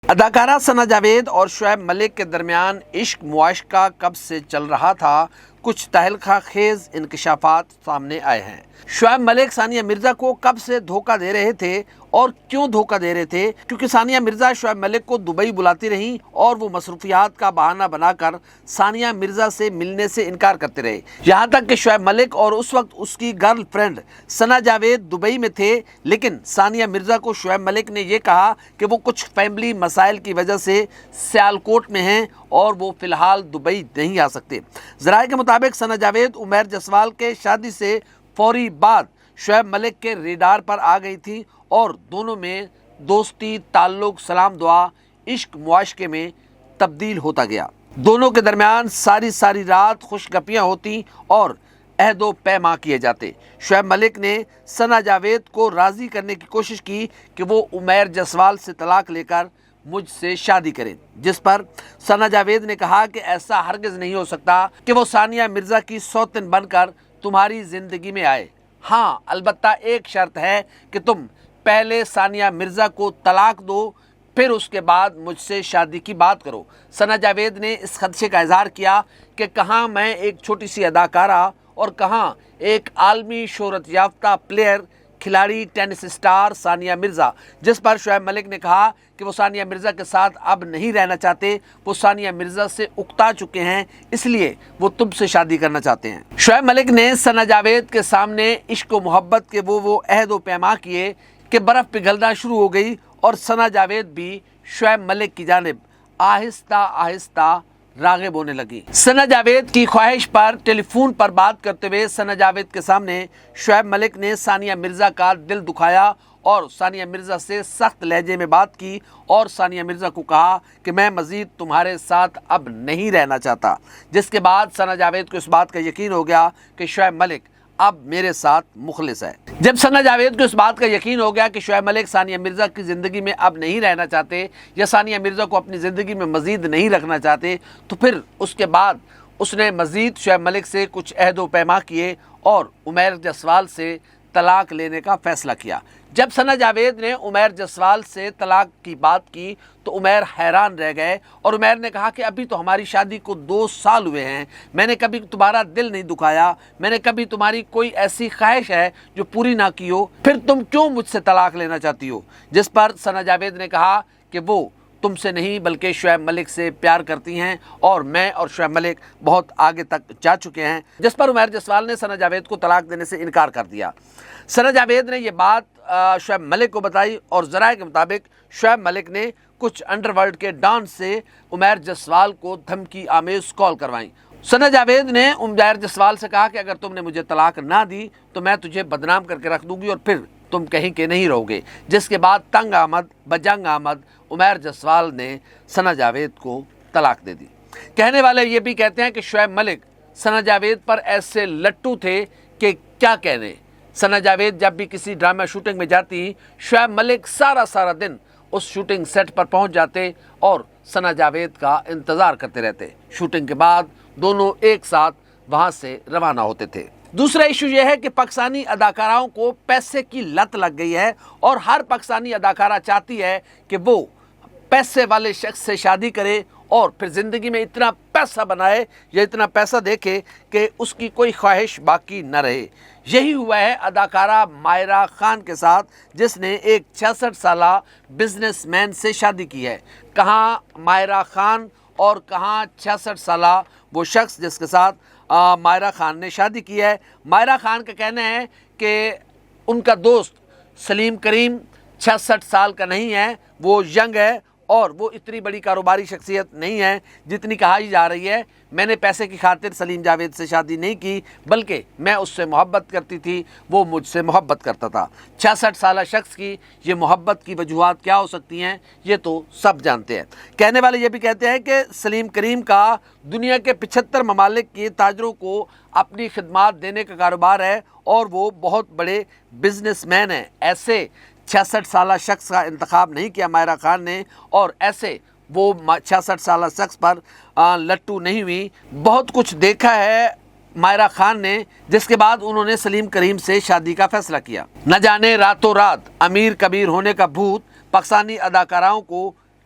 اداکارہ ثنا جاوید اور شعیب ملک کے درمیان عشق معاشقہ کب سے چل رہا تھا، کچھ تہلکہ خیز انکشافات سامنے آئے ہیں۔ شعیب ملک ثانیہ مرزا کو کب سے دھوکہ دے رہے تھے اور کیوں دھوکہ دے رہے تھے؟ کیونکہ ثانیہ مرزا شعیب ملک کو دبئی بلاتی رہیں اور وہ مصروفیات کا بہانہ بنا کر ثانیہ مرزا سے ملنے سے انکار کرتے رہے، یہاں تک کہ شعیب ملک اور اس وقت اس کی گرل فرینڈ ثنا جاوید دبئی میں تھے، لیکن ثانیہ مرزا کو شعیب ملک نے یہ کہا کہ وہ کچھ فیملی مسائل کی وجہ سے سیالکوٹ میں ہیں اور وہ فی الحال دبئی نہیں آ سکتے۔ ذرائع کے مطابق ثنا جاوید عمیر جسوال کے شادی سے فوری بعد شعیب ملک کے ریڈار پر آ گئی تھی اور دونوں میں دوستی، تعلق، سلام دعا، عشق معاشقے میں تبدیل ہوتا گیا۔ دونوں کے درمیان ساری رات خوش گپیاں ہوتی اور عہد و پیما کیے جاتے۔ شعیب ملک نے ثنا جاوید کو راضی کرنے کی کوشش کی کہ وہ عمیر جسوال سے طلاق لے کر مجھ سے شادی کریں، جس پر ثنا جاوید نے کہا کہ ایسا ہرگز نہیں ہو سکتا کہ وہ ثانیہ مرزا کی سوتن بن کر تمہاری زندگی میں آئے۔ ہاں، البتہ ایک شرط ہے کہ تم پہلے ثانیہ مرزا کو طلاق دو، پھر اس کے بعد مجھ سے شادی کی بات کرو۔ ثنا جاوید نے اس خدشے کا اظہار کیا کہ کہاں میں ایک چھوٹی سی اداکارہ اور کہاں ایک عالمی شہرت یافتہ پلیئر، کھلاڑی، ٹینس اسٹار ثانیہ مرزا، جس پر شعیب ملک نے کہا کہ وہ ثانیہ مرزا کے ساتھ اب نہیں رہنا چاہتے، وہ ثانیہ مرزا سے اکتا چکے ہیں، اس لیے وہ تم سے شادی کرنا چاہتے ہیں۔ شعیب ملک نے ثنا جاوید کے سامنے عشق و محبت کے وہ عہد و پیما کیے کہ برف پگھلنا شروع ہو گئی اور ثنا جاوید بھی شعیب ملک کی جانب آہستہ آہستہ راغب ہونے لگی۔ ثنا جاوید کی خواہش پر ٹیلی فون پر بات کرتے ہوئے ثنا جاوید کے سامنے شعیب ملک نے ثانیہ مرزا کا دل دکھایا اور ثانیہ مرزا سے سخت لہجے میں بات کی اور ثانیہ مرزا کو کہا کہ میں مزید تمہارے ساتھ اب نہیں رہنا چاہتا، جس کے بعد ثنا جاوید کو اس بات کا یقین ہو گیا کہ شعیب ملک اب میرے ساتھ مخلص ہے۔ جب ثنا جاوید کو اس بات کا یقین ہو گیا کہ شعیب ملک ثانیہ مرزا کی زندگی میں اب نہیں رہنا چاہتے یا ثانیہ مرزا کو اپنی زندگی میں مزید نہیں رکھنا چاہتے، تو پھر اس کے بعد اس نے مزید شعیب ملک سے کچھ عہد و پیما کیے اور عمیر جسوال سے طلاق لینے کا فیصلہ کیا۔ جب ثنا جاوید نے عمیر جسوال سے طلاق کی بات کی تو عمیر حیران رہ گئے اور عمیر نے کہا کہ ابھی تو ہماری شادی کو 2 سال ہوئے ہیں، میں نے کبھی تمہارا دل نہیں دکھایا، میں نے کبھی تمہاری کوئی ایسی خواہش ہے جو پوری نہ کی ہو، پھر تم کیوں مجھ سے طلاق لینا چاہتی ہو؟ جس پر ثنا جاوید نے کہا کہ وہ تم سے نہیں بلکہ شعیب ملک سے پیار کرتی ہیں اور میں اور شعیب ملک بہت آگے تک جا چکے ہیں، جس پر عمیر جسوال نے ثنا جاوید کو طلاق دینے سے انکار کر دیا۔ ثنا جاوید نے یہ بات شعیب ملک کو بتائی اور ذرائع کے مطابق شعیب ملک نے کچھ انڈر ورلڈ کے ڈان سے عمیر جسوال کو دھمکی آمیز کال کروائیں۔ ثنا جاوید نے عمیر جسوال سے کہا کہ اگر تم نے مجھے طلاق نہ دی تو میں تجھے بدنام کر کے رکھ دوں گی اور پھر تم کہیں کہ نہیں رہو گے، جس کے بعد تنگ آمد بجنگ آمد عمیر جسوال نے ثنا جاوید کو طلاق دے دی۔ کہنے والے یہ بھی کہتے ہیں کہ شعیب ملک ثنا جاوید پر ایسے لٹو تھے کہ کیا کہنے۔ ثنا جاوید جب بھی کسی ڈرامہ شوٹنگ میں جاتی، شعیب ملک سارا دن اس شوٹنگ سیٹ پر پہنچ جاتے اور ثنا جاوید کا انتظار کرتے رہتے۔ شوٹنگ کے بعد دونوں ایک ساتھ وہاں سے روانہ ہوتے تھے۔ دوسرا ایشو یہ ہے کہ پاکستانی اداکاراؤں کو پیسے کی لت لگ گئی ہے اور ہر پاکستانی اداکارہ چاہتی ہے کہ وہ پیسے والے شخص سے شادی کرے اور پھر زندگی میں اتنا پیسہ بنائے یا اتنا پیسہ دیکھے کہ اس کی کوئی خواہش باقی نہ رہے۔ یہی ہوا ہے اداکارہ مائرہ خان کے ساتھ، جس نے ایک 66 سالہ بزنس مین سے شادی کی ہے۔ کہاں مائرہ خان اور کہاں 66 سالہ وہ شخص جس کے ساتھ مائرہ خان نے شادی کی ہے۔ مائرہ خان کا کہنا ہے کہ ان کا دوست سلیم کریم 66 سال کا نہیں ہے، وہ ینگ ہے اور وہ اتنی بڑی کاروباری شخصیت نہیں ہے جتنی کہائی جا رہی ہے۔ میں نے پیسے کی خاطر سلیم جاوید سے شادی نہیں کی، بلکہ میں اس سے محبت کرتی تھی، وہ مجھ سے محبت کرتا تھا۔ 66 سالہ شخص کی یہ محبت کی وجوہات کیا ہو سکتی ہیں یہ تو سب جانتے ہیں۔ کہنے والے یہ بھی کہتے ہیں کہ سلیم کریم کا دنیا کے 75 ممالک کے تاجروں کو اپنی خدمات دینے کا کاروبار ہے اور وہ بہت بڑے بزنس مین ہیں۔ ایسے 66 سالہ شخص کا انتخاب نہیں کیا مائرہ خان نے اور ایسے وہ 66 سالہ شخص پر لٹو نہیں ہوئی۔ بہت کچھ دیکھا ہے مائرہ خان نے، جس کے بعد انہوں نے سلیم کریم سے شادی کا فیصلہ کیا۔ نہ جانے راتوں رات امیر کبیر ہونے کا بھوت پاکستانی اداکاراؤں کو